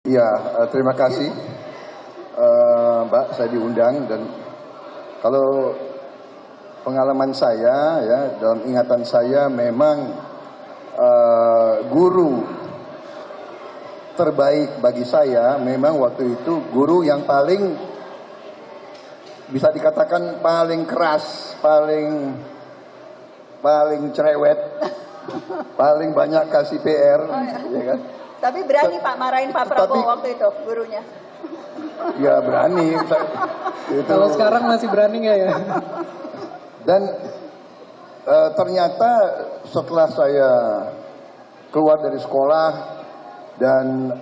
Iya, terima kasih Mbak, saya diundang. Dan kalau pengalaman saya ya, dalam ingatan saya memang guru terbaik bagi saya memang waktu itu guru yang paling bisa dikatakan paling keras, paling cerewet, paling banyak kasih PR, ya kan? Tapi berani Pak marahin Pak Prabowo waktu itu gurunya? Ya berani. Kalau sekarang masih berani nggak ya? Dan ternyata setelah saya keluar dari sekolah dan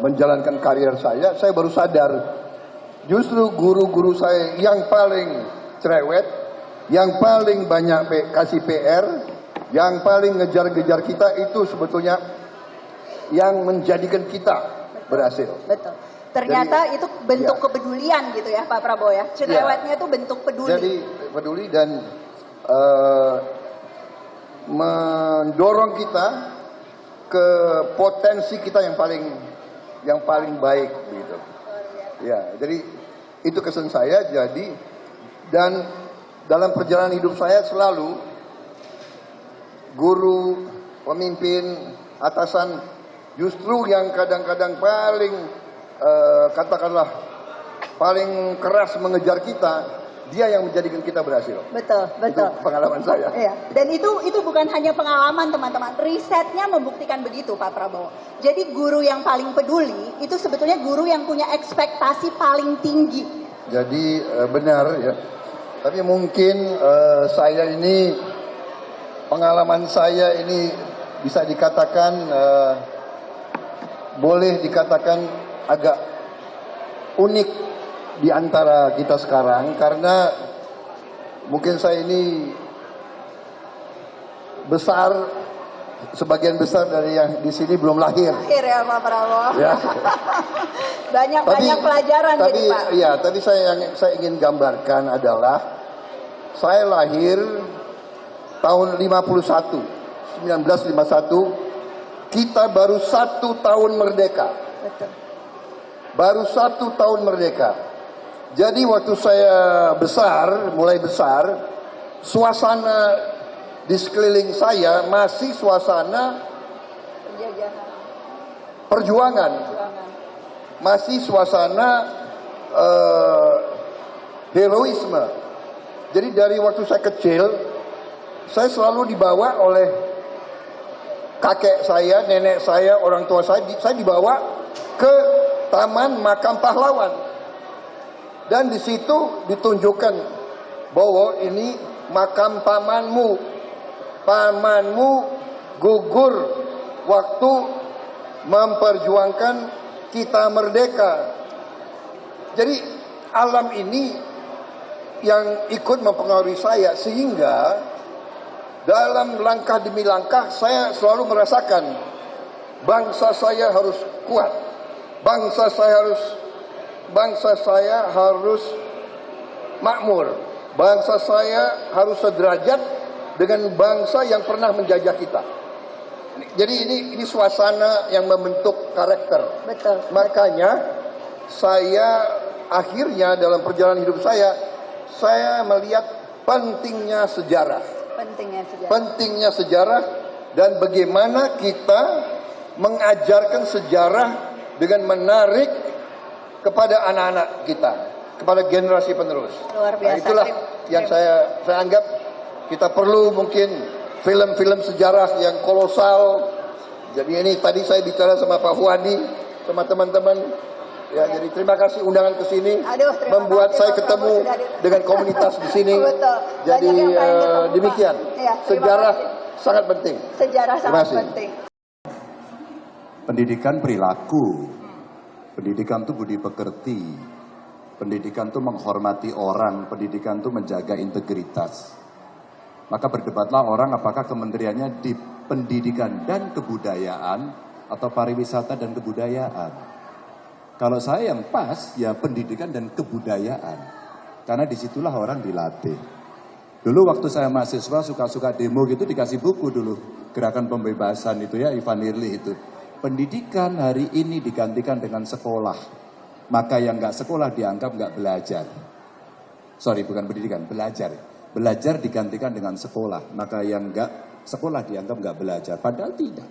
menjalankan karir saya baru sadar justru guru-guru saya yang paling cerewet, yang paling banyak kasih PR, yang paling ngejar-ngejar kita itu sebetulnya yang menjadikan kita berhasil. Betul. Ternyata jadi, itu bentuk kepedulian gitu ya Pak Prabowo ya. Cerewetnya itu bentuk peduli. Jadi peduli dan mendorong kita ke potensi kita yang paling baik gitu. Ya, jadi itu kesan saya. Jadi dan dalam perjalanan hidup saya selalu guru, pemimpin, atasan justru yang kadang-kadang paling katakanlah paling keras mengejar kita, dia yang menjadikan kita berhasil. Betul. Itu pengalaman saya. Iya. Dan itu bukan hanya pengalaman teman-teman, risetnya membuktikan begitu Pak Prabowo. Jadi guru yang paling peduli itu sebetulnya guru yang punya ekspektasi paling tinggi. Jadi benar ya. Tapi mungkin saya ini pengalaman saya ini bisa dikatakan boleh dikatakan agak unik di antara kita sekarang karena mungkin saya ini sebagian besar dari yang di sini belum lahir. Lahir ya Pak Prabowo. Ya. banyak pelajaran tapi, jadi Pak. Iya, tapi saya ingin gambarkan adalah saya lahir tahun 1951. Kita baru 1 tahun merdeka. Betul. Baru 1 tahun merdeka. Jadi waktu saya mulai besar, suasana di sekeliling saya masih suasana perjuangan. Masih suasana heroisme. Jadi dari waktu saya kecil, saya selalu dibawa oleh kakek saya, nenek saya, orang tua saya dibawa ke Taman Makam Pahlawan. Dan di situ ditunjukkan bahwa ini makam pamanmu. Pamanmu gugur waktu memperjuangkan kita merdeka. Jadi alam ini yang ikut mempengaruhi saya sehingga dalam langkah demi langkah saya selalu merasakan bangsa saya harus kuat, bangsa saya harus makmur, bangsa saya harus sederajat dengan bangsa yang pernah menjajah kita. Jadi ini suasana yang membentuk karakter. Betul. Makanya saya akhirnya dalam perjalanan hidup saya melihat pentingnya sejarah. Pentingnya sejarah dan bagaimana kita mengajarkan sejarah dengan menarik kepada anak-anak kita, kepada generasi penerus. Luar biasa. Nah, itulah yang saya anggap kita perlu mungkin film-film sejarah yang kolosal. Jadi ini tadi saya bicara sama Pak Fuadi, sama teman-teman. Ya, jadi terima kasih undangan ke sini, membuat saya ketemu dengan komunitas di sini. Betul. Jadi demikian, ya, sejarah sangat penting. Sejarah sangat penting. Pendidikan perilaku, pendidikan itu budi pekerti, pendidikan itu menghormati orang, pendidikan itu menjaga integritas. Maka berdebatlah orang apakah kementeriannya di pendidikan dan kebudayaan atau pariwisata dan kebudayaan. Kalau saya yang pas, ya pendidikan dan kebudayaan. Karena disitulah orang dilatih. Dulu waktu saya mahasiswa suka-suka demo gitu dikasih buku dulu. Gerakan pembebasan itu ya, Ivan Irli itu. pendidikan hari ini digantikan dengan sekolah, maka yang nggak sekolah dianggap nggak belajar. Sorry, bukan pendidikan, belajar. Belajar digantikan dengan sekolah, maka yang nggak sekolah dianggap nggak belajar. Padahal tidak.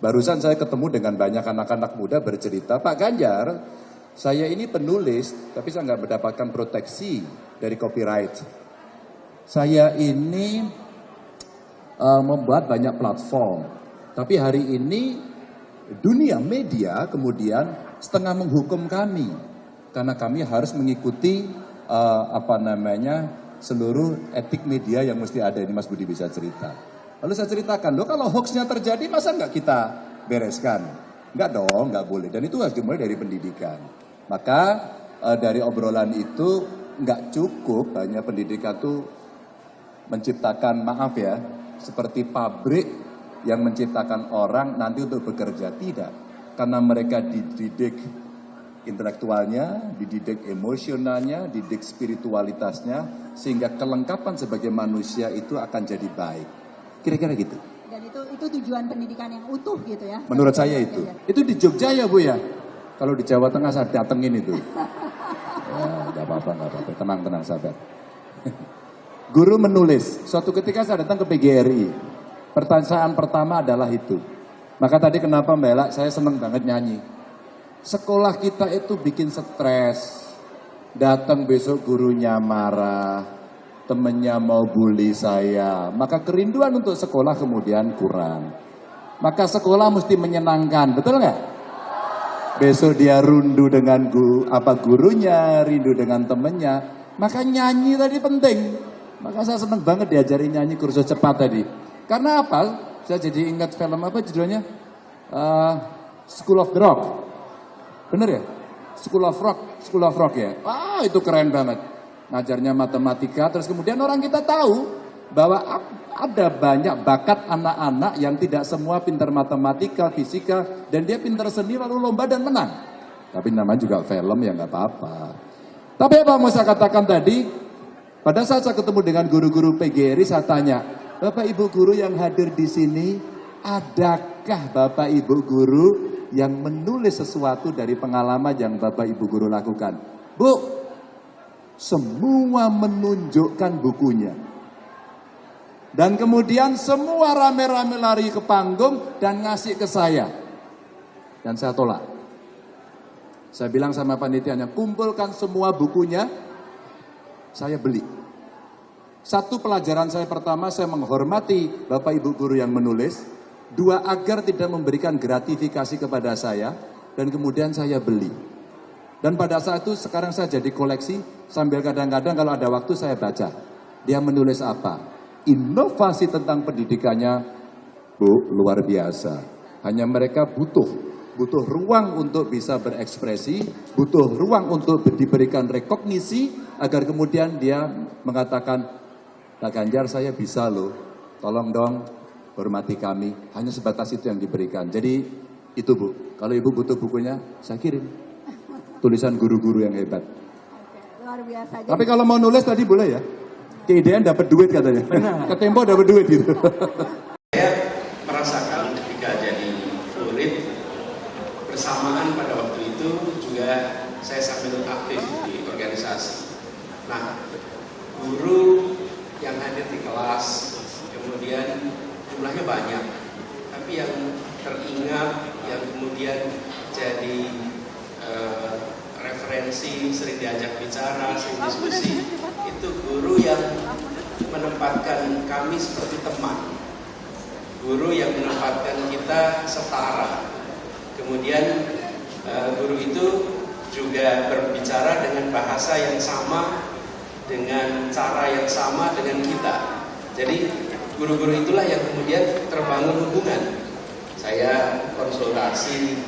Barusan saya ketemu dengan banyak anak-anak muda bercerita, Pak Ganjar, saya ini penulis, tapi saya nggak mendapatkan proteksi dari copyright. Saya ini membuat banyak platform, tapi hari ini dunia media kemudian setengah menghukum kami karena kami harus mengikuti seluruh etik media yang mesti ada. Ini Mas Budi bisa cerita. Lalu saya ceritakan, loh kalau hoaxnya terjadi masa nggak kita bereskan? Nggak dong, nggak boleh. Dan itu harus dimulai dari pendidikan. Maka dari obrolan itu nggak cukup hanya pendidikan itu menciptakan, maaf ya, seperti pabrik yang menciptakan orang nanti untuk bekerja. Tidak, karena mereka dididik intelektualnya, dididik emosionalnya, dididik spiritualitasnya, sehingga kelengkapan sebagai manusia itu akan jadi baik. Kira-kira gitu. Dan itu tujuan pendidikan yang utuh gitu ya? Menurut saya itu. Itu di Jogja ya Bu ya? Kalau di Jawa Tengah saya datengin itu. Ya, nggak apa-apa. Tenang sabar. Guru menulis. Suatu ketika saya datang ke PGRI. Pertanyaan pertama adalah itu. Maka tadi kenapa Mbak Ella, saya seneng banget nyanyi. Sekolah kita itu bikin stres. Datang besok gurunya marah, temennya mau bully saya. Maka kerinduan untuk sekolah kemudian kurang. Maka sekolah mesti menyenangkan, betul nggak? Besok dia rindu dengan gurunya, rindu dengan temennya. Maka nyanyi tadi penting. Maka saya seneng banget diajari nyanyi kursus cepat tadi. Karena apa? Saya jadi ingat film apa judulnya? School of the Rock. Bener ya? School of Rock ya. Itu keren banget. Ngajarnya matematika, terus kemudian orang kita tahu bahwa ada banyak bakat anak-anak yang tidak semua pintar matematika, fisika, dan dia pintar seni lalu lomba dan menang. Tapi namanya juga film ya nggak apa-apa. Tapi apa mau saya katakan tadi? Pada saat saya ketemu dengan guru-guru PGRI, saya tanya, Bapak Ibu guru yang hadir di sini, adakah Bapak Ibu guru yang menulis sesuatu dari pengalaman yang Bapak Ibu guru lakukan? Bu, semua menunjukkan bukunya. Dan kemudian semua rame-rame lari ke panggung dan ngasih ke saya. Dan saya tolak. Saya bilang sama panitianya, kumpulkan semua bukunya, saya beli. Satu pelajaran saya pertama, saya menghormati Bapak Ibu guru yang menulis. Dua, agar tidak memberikan gratifikasi kepada saya. Dan kemudian saya beli. Dan pada saat itu sekarang saya jadi koleksi, sambil kadang-kadang kalau ada waktu saya baca. Dia menulis apa? Inovasi tentang pendidikannya, Bu, luar biasa. Hanya mereka butuh ruang untuk bisa berekspresi, butuh ruang untuk diberikan rekognisi, agar kemudian dia mengatakan, Pak Ganjar saya bisa loh, tolong dong hormati kami. Hanya sebatas itu yang diberikan. Jadi itu Bu, kalau Ibu butuh bukunya, saya kirim. Tulisan guru-guru yang hebat. Oke, luar biasa. Tapi kalau mau nulis tadi boleh ya? Keidean dapat duit katanya. Ke Tempo dapat duit gitu. Saya merasakan ketika jadi murid, bersamaan pada waktu itu juga saya sambil aktif di organisasi. Nah, guru yang hadir di kelas, kemudian jumlahnya banyak, tapi yang teringat, yang kemudian jadi referensi, sering diajak bicara, sering diskusi, itu guru yang menempatkan kami seperti teman, guru yang menempatkan kita setara. Kemudian guru itu juga berbicara dengan bahasa yang sama, dengan cara yang sama dengan kita. Jadi guru-guru itulah yang kemudian terbangun hubungan. Saya konsultasi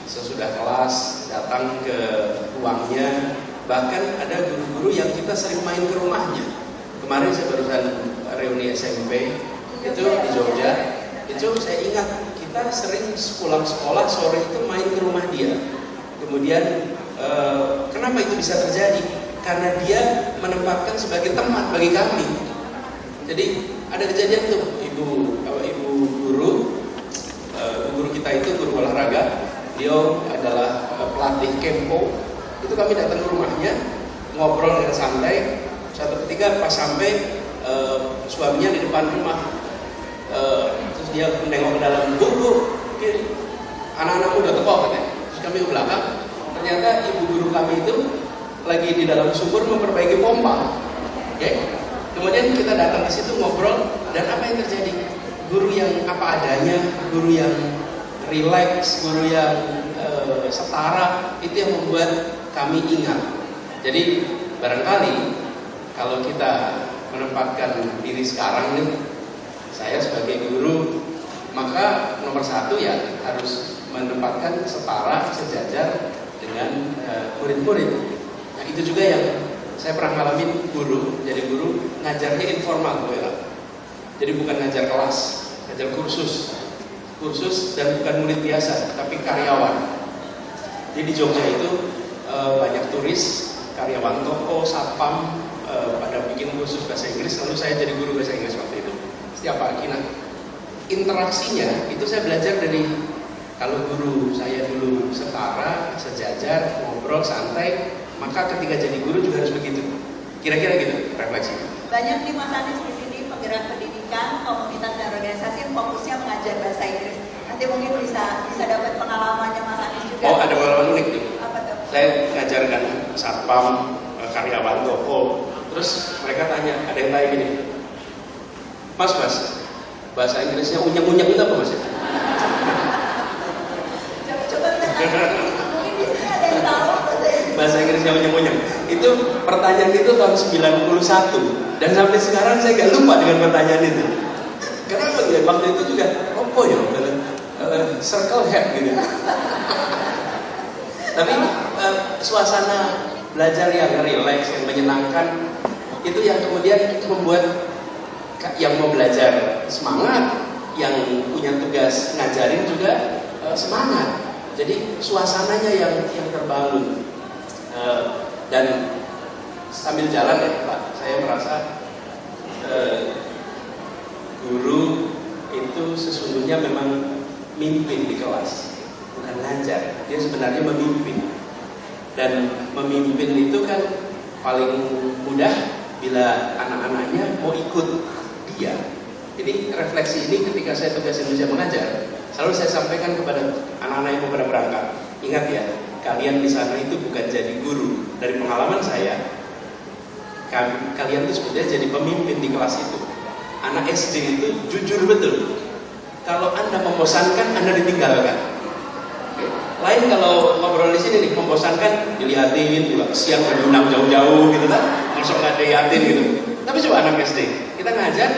sesudah kelas, datang ke ruangnya, bahkan ada guru-guru yang kita sering main ke rumahnya. Kemarin saya barusan reuni SMP, itu di Jogja, itu saya ingat kita sering pulang sekolah sore itu main ke rumah dia. Kemudian kenapa itu bisa terjadi? Karena dia menempatkan sebagai teman bagi kami. Jadi ada kejadian tuh, ibu guru kita itu guru olahraga Beliau adalah pelatih Kempo. Itu kami datang ke rumahnya, ngobrol dengan santai. Suatu ketika pas sampai suaminya di depan rumah, terus dia menengok ke dalam, Bu, anak-anakmu udah teko katanya. Terus kami ke belakang, ternyata ibu guru kami itu lagi di dalam sumur memperbaiki pompa. Okay? Kemudian kita datang ke situ ngobrol, dan apa yang terjadi? Guru yang apa adanya, guru yang relax, guru yang setara, itu yang membuat kami ingat. Jadi barangkali kalau kita menempatkan diri sekarang nih, saya sebagai guru, maka nomor satu ya harus menempatkan setara, sejajar dengan murid-murid. Nah itu juga yang saya pernah ngalamin guru, jadi guru ngajarnya informal, Bu Ella. Jadi bukan ngajar kelas, ngajar kursus dan bukan murid biasa, tapi karyawan. Jadi di Jogja itu banyak turis, karyawan toko, satpam, pada bikin kursus bahasa Inggris, lalu saya jadi guru bahasa Inggris waktu itu setiap pagi. Nah interaksinya itu saya belajar dari, kalau guru saya dulu setara, sejajar, ngobrol, santai, maka ketika jadi guru juga harus begitu. Kira-kira gitu refleksi. Banyak nih Mas Anies di sini penggerak pendidikan, komunitas dan organisasi yang fokusnya mengajar bahasa Inggris. Nanti mungkin bisa dapat pengalamannya Mas Anies juga. Oh, ada pengalaman unik tuh. Apa tuh? Saya ngajarkan satpam, karyawan toko. Terus mereka tanya, ada yang tanya gini, Mas, bahasa Inggrisnya unyeng-unyeng itu apa Mas? Coba kita mungkin di sini ada yang tahu Bahasa Inggrisnya unyeng-unyeng. Itu pertanyaan itu tahun 91, dan sampai sekarang saya nggak lupa dengan pertanyaan itu. Karena waktu itu juga apa ya, circle head gitu. Tapi suasana belajar yang relax, yang menyenangkan, itu yang kemudian membuat yang mau belajar semangat, yang punya tugas ngajarin juga semangat. Jadi suasananya yang terbangun. Dan sambil jalan ya Pak, saya merasa guru itu sesungguhnya memang mimpin di kelas, bukan ngajar. Dia sebenarnya memimpin. Dan memimpin itu kan paling mudah bila anak-anaknya mau ikut dia. Jadi refleksi ini ketika saya tugas Indonesia mengajar, selalu saya sampaikan kepada anak-anak yang mau pada berangkat. Ingat ya, kalian di sana itu bukan jadi guru. Dari pengalaman saya, kalian itu sebetulnya jadi pemimpin di kelas itu. Anak SD itu jujur betul. Kalau Anda membosankan, Anda ditinggalkan. Lain kalau ngobrol di sini nih, membosankan, dilihatin, juga siang berundang jauh-jauh gitu kan, langsung nggak dilihatin gitu. Tapi coba anak SD, kita ngajar,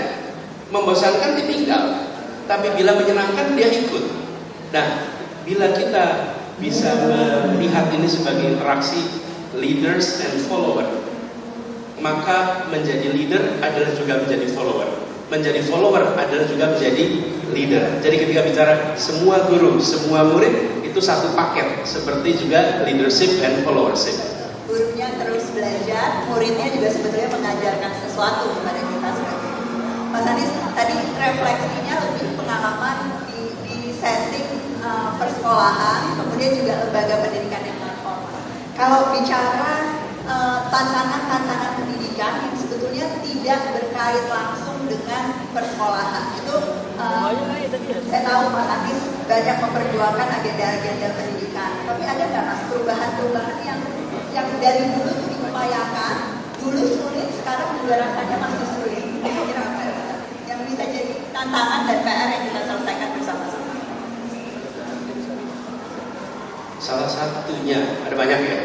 membosankan ditinggal, tapi bila menyenangkan dia ikut. Nah, bila kita bisa melihat ini sebagai interaksi leaders and follower, maka menjadi leader adalah juga menjadi follower. Menjadi follower adalah juga menjadi leader. Jadi ketika bicara semua guru, semua murid itu satu paket, seperti juga leadership and followership. Gurunya terus belajar, muridnya juga sebetulnya mengajarkan sesuatu kepada kita sebagai Mas Anies. Tadi refleksinya lebih pengalaman di setting persekolahan, kemudian juga lembaga pendidikan yang non-formal. Kalau bicara tantangan-tantangan pendidikan yang sebetulnya tidak berkait langsung dengan persekolahan, itu saya tahu Mas Anies banyak memperjuangkan agenda-agenda pendidikan. Tapi ada nggak Mas perubahan-perubahan yang dari dulu tuh diupayakan, dulu sulit, sekarang juga rasanya masih sulit? Kira-kira apa ya? Yang bisa jadi tantangan dan PR yang kita selesaikan bersama-sama? Salah satunya, ada banyak ya,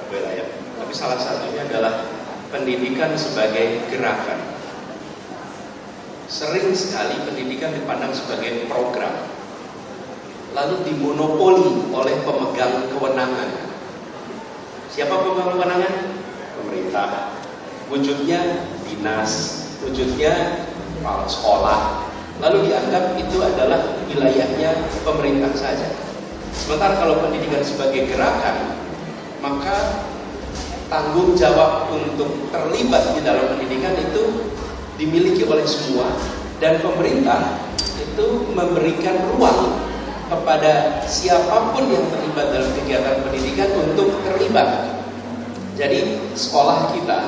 wilayah. Tapi salah satunya adalah pendidikan sebagai gerakan. Sering sekali pendidikan dipandang sebagai program, lalu dimonopoli oleh pemegang kewenangan. Siapa pemegang kewenangan? Pemerintah. Wujudnya dinas, wujudnya kepala sekolah. Lalu dianggap itu adalah wilayahnya pemerintah saja. Sementara kalau pendidikan sebagai gerakan, maka tanggung jawab untuk terlibat di dalam pendidikan itu dimiliki oleh semua, dan pemerintah itu memberikan ruang kepada siapapun yang terlibat dalam kegiatan pendidikan untuk terlibat. Jadi sekolah kita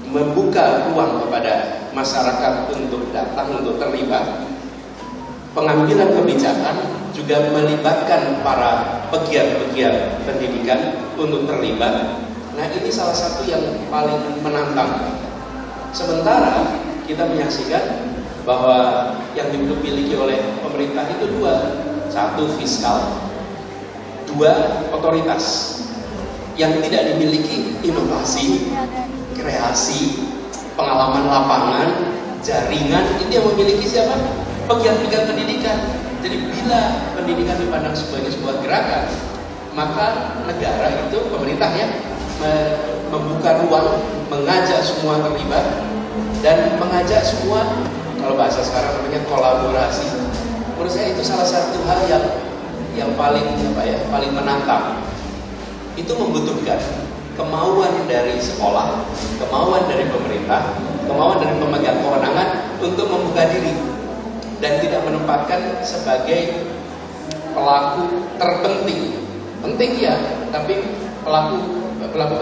membuka ruang kepada masyarakat untuk datang, untuk terlibat. Pengambilan kebijakan juga melibatkan para pegiat-pegiat pendidikan untuk terlibat. Nah, ini salah satu yang paling menantang. Sementara kita menyaksikan bahwa yang dimiliki oleh pemerintah itu dua. Satu, fiskal. Dua, otoritas. Yang tidak dimiliki inovasi, kreasi, pengalaman lapangan, jaringan. Ini yang memiliki siapa? Pegiat-pegiat pendidikan. Jadi bila pendidikan dipandang sebagai sebuah gerakan, maka negara itu, pemerintah ya, membuka ruang, mengajak semua terlibat dan mengajak semua, kalau bahasa sekarang namanya kolaborasi. Menurut saya itu salah satu hal yang paling paling menantang. Itu membutuhkan kemauan dari sekolah, kemauan dari pemerintah, kemauan dari pemegang kewenangan untuk membuka diri dan tidak menempatkan sebagai pelaku terpenting. Penting ya, tapi pelaku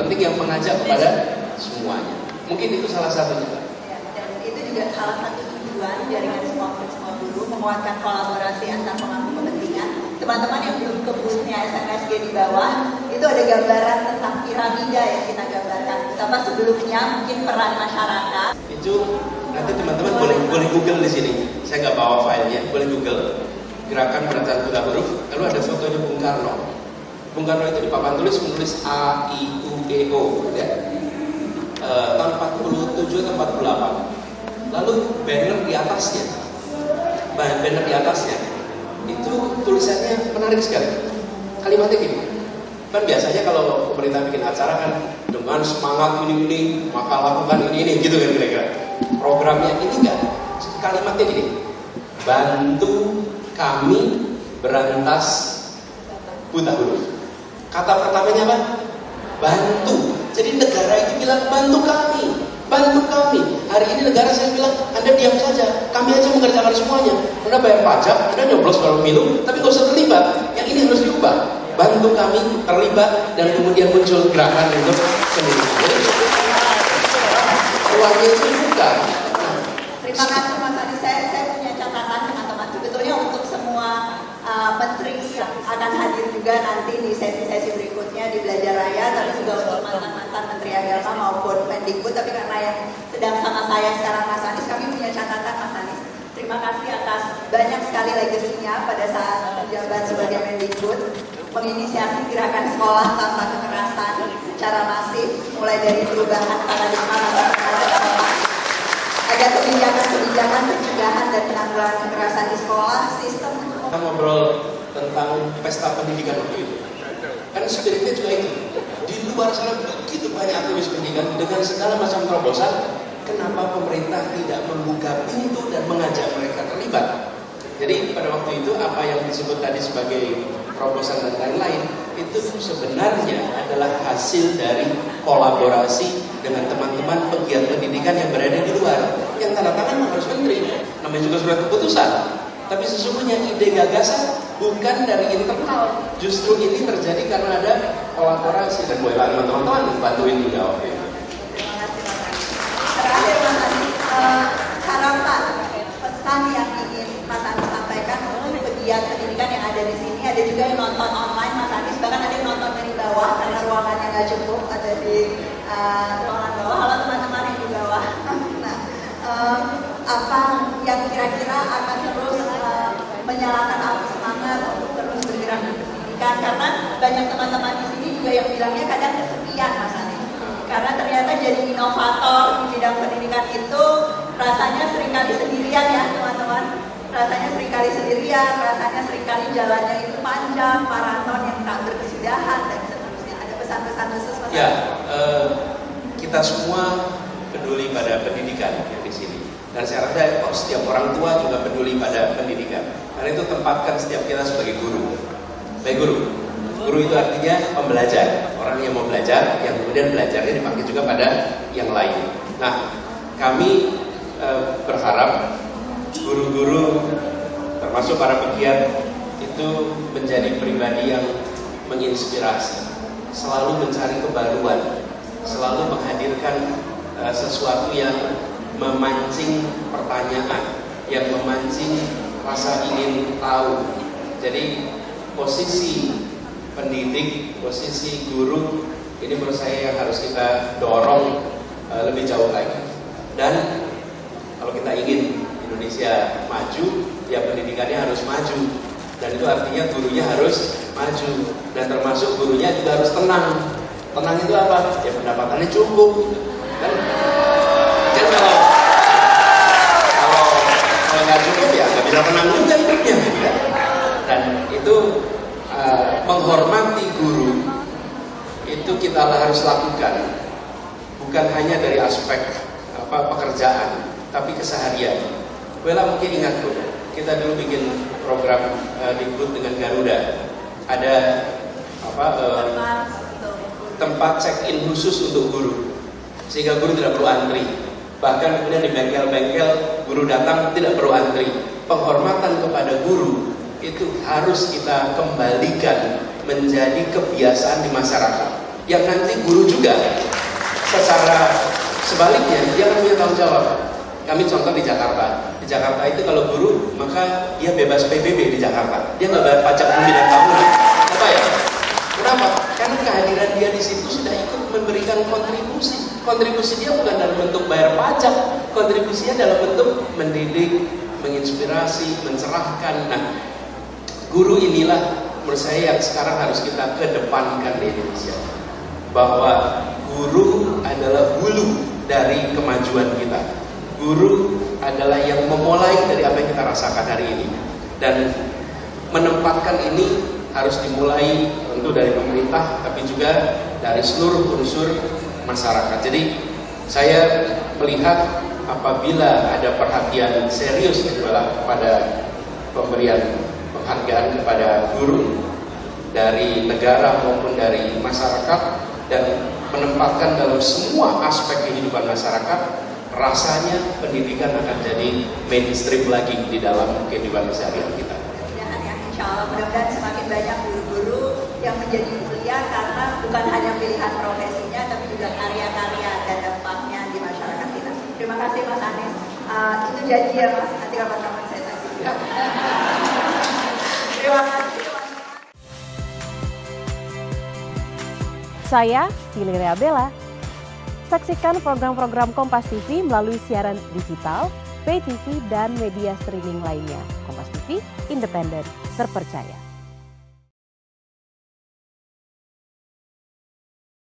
penting yang mengajak kepada semuanya. Mungkin itu salah satunya. Ya, dan itu juga salah satu tujuan jaringan semua guru menguatkan kolaborasi antar pemangku kepentingan. Teman-teman yang belum ke booth-nya SNSD di bawah, itu ada gambaran tentang piramida yang kita gambarkan. Betapa sebelumnya mungkin peran masyarakat. Itu nanti teman-teman boleh Google di sini. Saya nggak bawa filenya, boleh Google gerakan perencanaan buta huruf. Lalu ada fotonya Bung Karno. Bung Karno itu di papan tulis menulis A I U E O, ya. Tahun 47 atau 48. Lalu banner di atasnya, itu tulisannya menarik sekali. Kalimatnya gini. Kan biasanya kalau pemerintah bikin acara kan dengan semangat ini maka lakukan ini gitu kan kira-kira. Programnya ini enggak. Kalimatnya gini. Bantu kami berantas buta huruf. Kata pertamanya apa? Bantu. Jadi negara itu bilang bantu kami. Hari ini negara saya bilang Anda diam saja. Kami aja mengerjakan semuanya. Anda bayar pajak, Anda nyoblos kalau pemilu, tapi nggak usah terlibat. Yang ini harus diubah. Bantu kami terlibat dan kemudian muncul gerakan untuk pendidikan. Ruangnya itu buka. Terima kasih Mas Adi. Saya punya catatan teman-teman. Sebetulnya untuk semua menteri yang akan hadir juga nanti di sesi-sesi berikutnya di Belajar Raya, tapi juga untuk mantan-mantan Menteri Agama maupun Mendikbud. Tapi karena yang sedang sama saya sekarang Mas Anies, kami punya catatan Mas Anies. Terima kasih atas banyak sekali legasinya pada saat menjabat sebagai Mendikbud, menginisiasi gerakan sekolah tanpa kekerasan secara masif, mulai dari perubahan paradigma ada kebijakan pencegahan dan penanggulangan kekerasan di sekolah, sistem. Kita ngobrol tentang pesta pendidikan waktu itu. Kan spiritnya juga itu. Di luar sana begitu banyak aktivis pendidikan dengan segala macam terobosan. Kenapa pemerintah tidak membuka pintu dan mengajak mereka terlibat? Jadi pada waktu itu apa yang disebut tadi sebagai terobosan dan lain-lain itu sebenarnya adalah hasil dari kolaborasi dengan teman-teman pegiat pendidikan yang berada di luar. Yang tanda tangan harus menteri, namanya juga surat keputusan. Tapi sesungguhnya ide gagasan bukan dari internal. Justru ini terjadi karena ada kolaborasi dan boleh teman-teman bantuin juga waktu itu. Terima kasih Mas Anies. Terakhir Mas Anies, harapan pesan yang ingin Mas Anies sampaikan untuk pegiat pendidikan yang ada di sini, ada juga yang nonton online Mas Anies, bahkan ada yang nonton dari bawah karena ruangannya nggak cukup, ada di ruangan bawah. Halo teman-teman yang di bawah. Nah, apa yang kira-kira akan terus menyalakan api semangat untuk terus bergerak di pendidikan? Karena banyak teman-teman di sini juga yang bilangnya kadang kesepian Mas Anies. Karena ternyata jadi inovator di bidang pendidikan itu rasanya seringkali sendirian ya teman-teman. Rasanya seringkali sendirian, rasanya seringkali jalannya itu panjang, maraton yang tak berkesudahan dan seterusnya. Ada pesan-pesan khusus Mas Anies? Ya, kita semua peduli pada pendidikan yang di sini. Dan saya rasa setiap orang tua juga peduli pada pendidikan. Karena itu tempatkan setiap kita sebagai guru. Sebagai guru. Guru itu artinya pembelajar. Orang yang mau belajar, yang kemudian belajarnya dipakai juga pada yang lain. Nah, kami berharap guru-guru termasuk para pegiat itu menjadi pribadi yang menginspirasi, selalu mencari kebaruan, selalu menghadirkan sesuatu yang memancing pertanyaan, yang memancing rasa ingin tahu. Jadi posisi pendidik, posisi guru ini menurut saya yang harus kita dorong lebih jauh lagi. Dan kalau kita ingin Indonesia maju, ya pendidikannya harus maju. Dan itu artinya gurunya harus maju. Dan termasuk gurunya juga harus tenang. Tenang itu apa? Ya pendapatannya cukup. Kan kalau nggak cukup ya nggak bisa tenang juga hidupnya. Gitu ya. Dan itu menghormati guru itu kita harus lakukan, bukan hanya dari aspek pekerjaan, tapi keseharian. Bella mungkin ingat Bu, kita dulu bikin program Dikbud dengan Garuda, ada tempat check-in khusus untuk guru, sehingga guru tidak perlu antri. Bahkan kemudian di bengkel-bengkel guru datang tidak perlu antri. Penghormatan kepada guru itu harus kita kembalikan menjadi kebiasaan di masyarakat, yang nanti guru juga secara sebaliknya dia akan punya tanggung jawab. Kami contoh di Jakarta. Di Jakarta itu kalau guru maka dia bebas PBB di Jakarta. Dia nggak bayar pajak bumi dan bangunan. Apa ya? Kenapa? Karena kehadiran dia di situ sudah ikut memberikan kontribusi. Kontribusi dia bukan dalam bentuk bayar pajak, kontribusinya dalam bentuk mendidik, menginspirasi, mencerahkan. Nah, guru inilah menurut saya yang sekarang harus kita kedepankan di Indonesia, bahwa guru adalah hulu dari kemajuan kita. Guru adalah yang memulai dari apa yang kita rasakan hari ini, dan menempatkan ini harus dimulai tentu dari pemerintah, tapi juga dari seluruh unsur masyarakat. Jadi saya melihat apabila ada perhatian serius pada pemberian penghargaan kepada guru dari negara maupun dari masyarakat, dan menempatkan dalam semua aspek kehidupan masyarakat, rasanya pendidikan akan jadi mainstream lagi di dalam kehidupan sehari-hari kita. Insya Allah mudah-mudahan semakin banyak guru-guru yang menjadi mulia karena bukan hanya pilihan profesinya, tapi juga karya-karya dan dampaknya di masyarakat kita. Terima kasih Mas Anies. Itu janji ya Mas, nanti kapan-kapan saya tanya. Terima kasih teman-teman. Saya Ciliria Bella. Saksikan program-program Kompas TV melalui siaran digital, pay TV, dan media streaming lainnya. Kompas TV, independen, terpercaya.